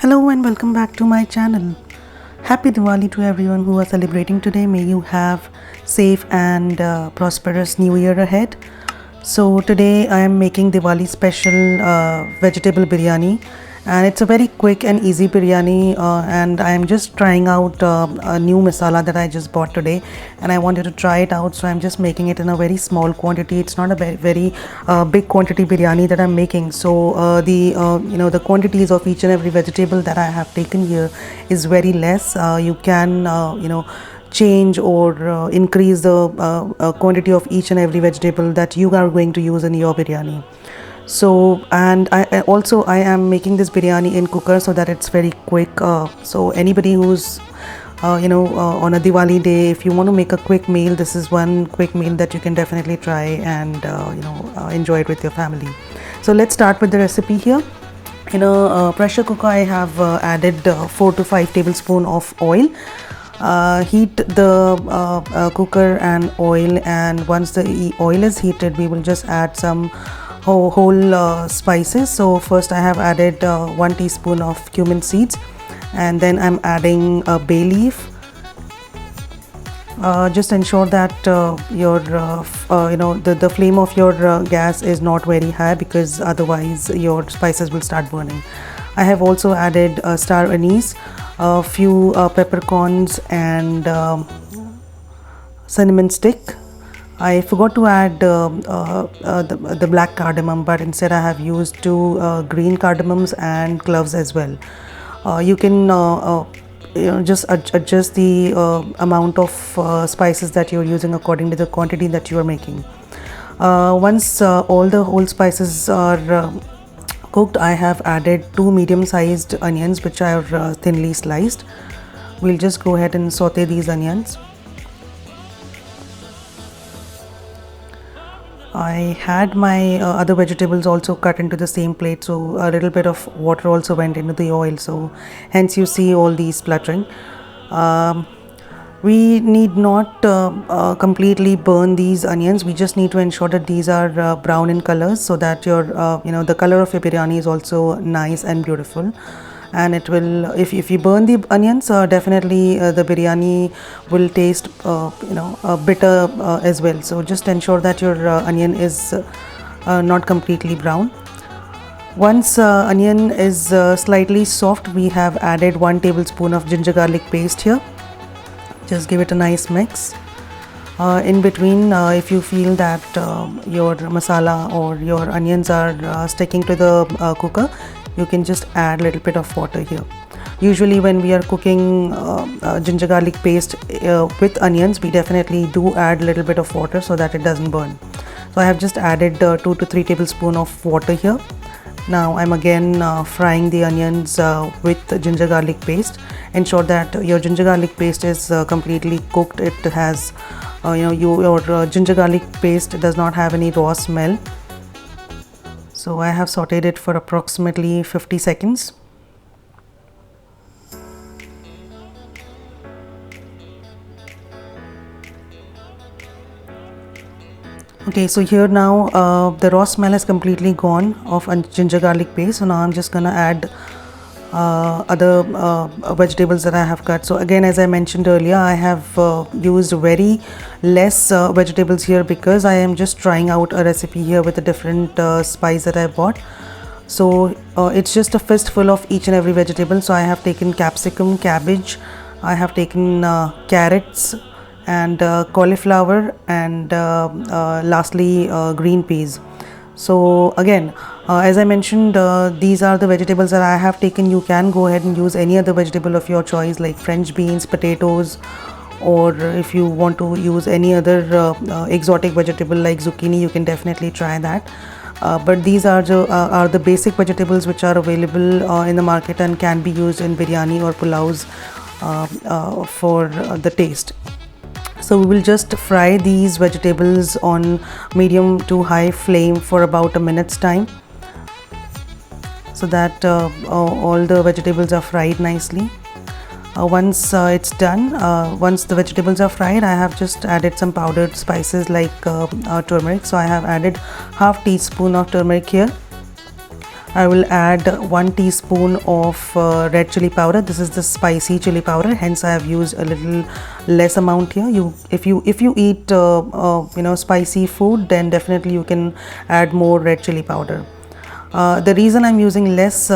Hello and welcome back to my channel. Happy Diwali to everyone who are celebrating today. May you have safe and prosperous new year ahead. So today I am making Diwali special vegetable biryani, and it's a very quick and easy biryani, and I am just trying out a new masala that I just bought today, and I wanted to try it out, so I'm just making it in a very small quantity. It's not a very big quantity biryani that I'm making, so the quantities of each and every vegetable that I have taken here is very less. You can change or increase the quantity of each and every vegetable that you are going to use in your biryani. So, and I am making this biryani in cooker so that it's very quick. So anybody who's on a Diwali day, if you want to make a quick meal, this is one quick meal that you can definitely try and enjoy it with your family. So let's start with the recipe here. In a pressure cooker, I have added 4 to 5 tablespoons of oil. Heat the cooker and oil, and once the oil is heated, we will just add some whole spices. So first I have added 1 teaspoon of cumin seeds, and then I'm adding a bay leaf. Just ensure that the flame of your gas is not very high, because otherwise your spices will start burning. I have also added star anise, a few peppercorns, and cinnamon stick. I forgot to add the black cardamom, but instead I have used 2 green cardamoms and cloves as well. You can just adjust the amount of spices that you're using according to the quantity that you are making. Once all the whole spices are cooked, I have added 2 medium-sized onions which are thinly sliced. We'll just go ahead and saute these onions. I had my other vegetables also cut into the same plate, so a little bit of water also went into the oil, so hence you see all these spluttering. We need not completely burn these onions. We just need to ensure that these are brown in colors, so that your the color of your biryani is also nice and beautiful. And it will, if you burn the onions, definitely the biryani will taste bitter as well. So just ensure that your onion is not completely brown. Once onion is slightly soft, we have added 1 tablespoon of ginger garlic paste here. Just give it a nice mix. In between, if you feel that your masala or your onions are sticking to the cooker, you can just add a little bit of water here. Usually when we are cooking ginger garlic paste with onions, we definitely do add a little bit of water so that it doesn't burn. So I have just added 2 to 3 tablespoons of water here. Now I'm again frying the onions with the ginger garlic paste. Ensure that your ginger garlic paste is completely cooked. It has your ginger garlic paste does not have any raw smell. So I have sauteed it for approximately 50 seconds. Okay, so here now the raw smell has completely gone of ginger garlic paste. So now I'm just gonna add other vegetables that I have cut. So again, as I mentioned earlier, I have used very less vegetables here, because I am just trying out a recipe here with a different spice that I bought. So it's just a fistful of each and every vegetable. So I have taken capsicum, cabbage, I have taken carrots and cauliflower, and lastly green peas. So again, as I mentioned, these are the vegetables that I have taken. You can go ahead and use any other vegetable of your choice, like French beans, potatoes, or if you want to use any other exotic vegetable like zucchini, you can definitely try that. But these are the basic vegetables which are available in the market and can be used in biryani or pulaus for the taste. So we will just fry these vegetables on medium to high flame for about a minute's time, so that all the vegetables are fried nicely. Once it's done, once the vegetables are fried, I have just added some powdered spices like turmeric. So I have added half teaspoon of turmeric here. I will add 1 teaspoon of red chili powder. This is the spicy chili powder, hence I have used a little less amount here. If you eat spicy food, then definitely you can add more red chili powder. The reason I'm using less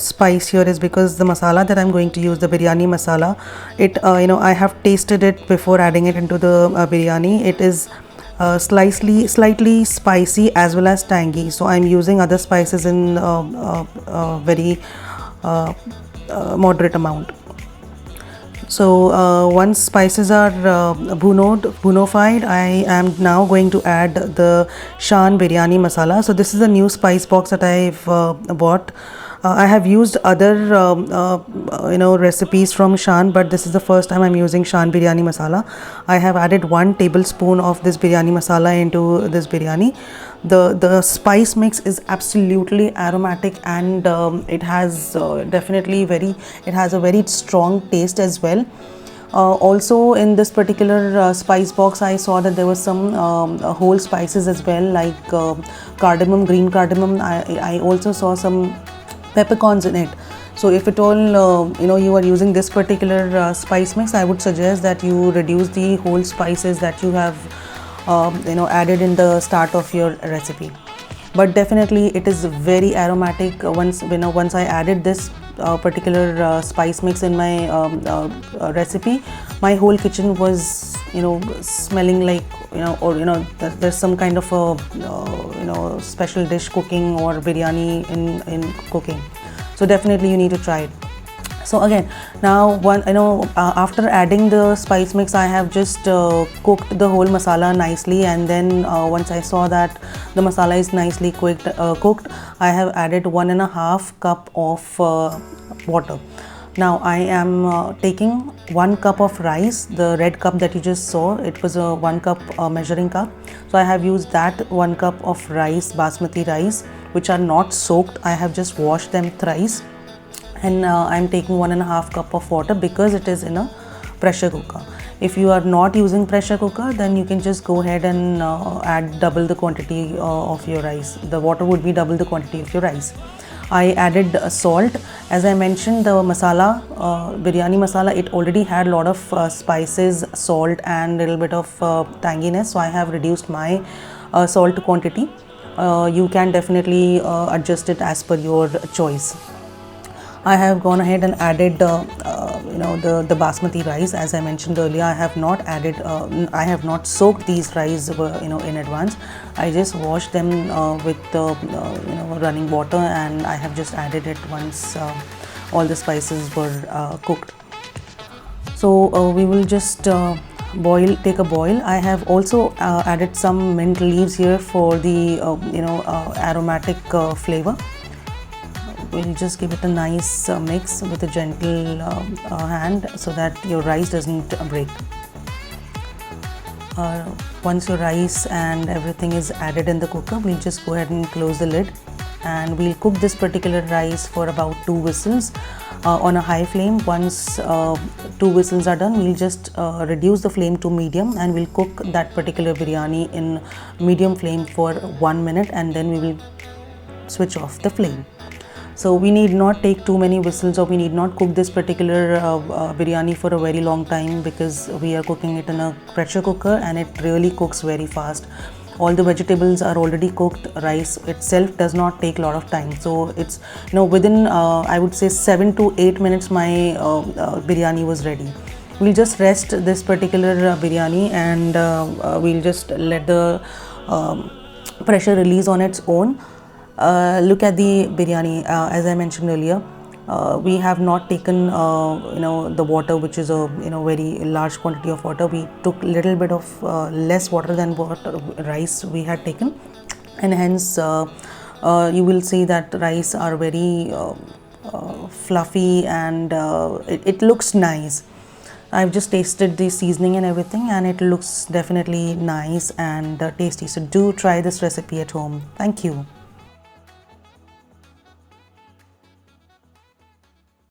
spice here is because the masala that I'm going to use, the biryani masala, I have tasted it before adding it into the biryani. It is slightly spicy as well as tangy, so I'm using other spices in very moderate amount. So once spices are bhunofied, I am now going to add the Shan biryani masala. So this is a new spice box that I've bought. I have used other recipes from Shan, but this is the first time I'm using Shan biryani masala. I have added 1 tablespoon of this biryani masala into this biryani. The spice mix is absolutely aromatic, and it has it has a very strong taste as well. Also in this particular spice box, I saw that there was some whole spices as well, like cardamom, green cardamom. I also saw some peppercorns in it. So if at all you are using this particular spice mix, I would suggest that you reduce the whole spices that you have added in the start of your recipe. But definitely it is very aromatic. Once I added this particular spice mix in my recipe, my whole kitchen was smelling like there's some kind of a special dish cooking or biryani in cooking. So definitely you need to try it. So again, now after adding the spice mix, I have just cooked the whole masala nicely, and then once I saw that the masala is nicely cooked, I have added 1.5 cup of water. Now I am taking 1 cup of rice, the red cup that you just saw. It was a 1 cup measuring cup. So I have used that 1 cup of rice, basmati rice, which are not soaked. I have just washed them thrice. And I'm taking 1.5 cup of water because it is in a pressure cooker. If you are not using pressure cooker, then you can just go ahead and add double the quantity of your rice. The water would be double the quantity of your rice. I added salt. As I mentioned, the masala, biryani masala, it already had a lot of spices, salt and a little bit of tanginess. So I have reduced my salt quantity. You can definitely adjust it as per your choice. I have gone ahead and added the basmati rice. As I mentioned earlier, I have not soaked these rice in advance. I just washed them with running water, and I have just added it once all the spices were cooked. So we will just take a boil. I have also added some mint leaves here for the aromatic flavor. We'll just give it a nice mix with a gentle hand so that your rice doesn't break. Once your rice and everything is added in the cooker, we'll just go ahead and close the lid, and we'll cook this particular rice for about 2 whistles on a high flame. Once 2 whistles are done, we'll just reduce the flame to medium, and we'll cook that particular biryani in medium flame for 1 minute, and then we will switch off the flame. So we need not take too many whistles, or we need not cook this particular biryani for a very long time, because we are cooking it in a pressure cooker and it really cooks very fast. All the vegetables are already cooked. Rice itself does not take a lot of time. So it's within I would say 7 to 8 minutes my biryani was ready. We'll just rest this particular biryani, and we'll just let the pressure release on its own. Look at the biryani. As I mentioned earlier, we have not taken the water, which is a very large quantity of water. We took little bit of less water than what rice we had taken, and hence you will see that rice are very fluffy, and it looks nice. I've just tasted the seasoning and everything, and it looks definitely nice and tasty. So do try this recipe at home. Thank you.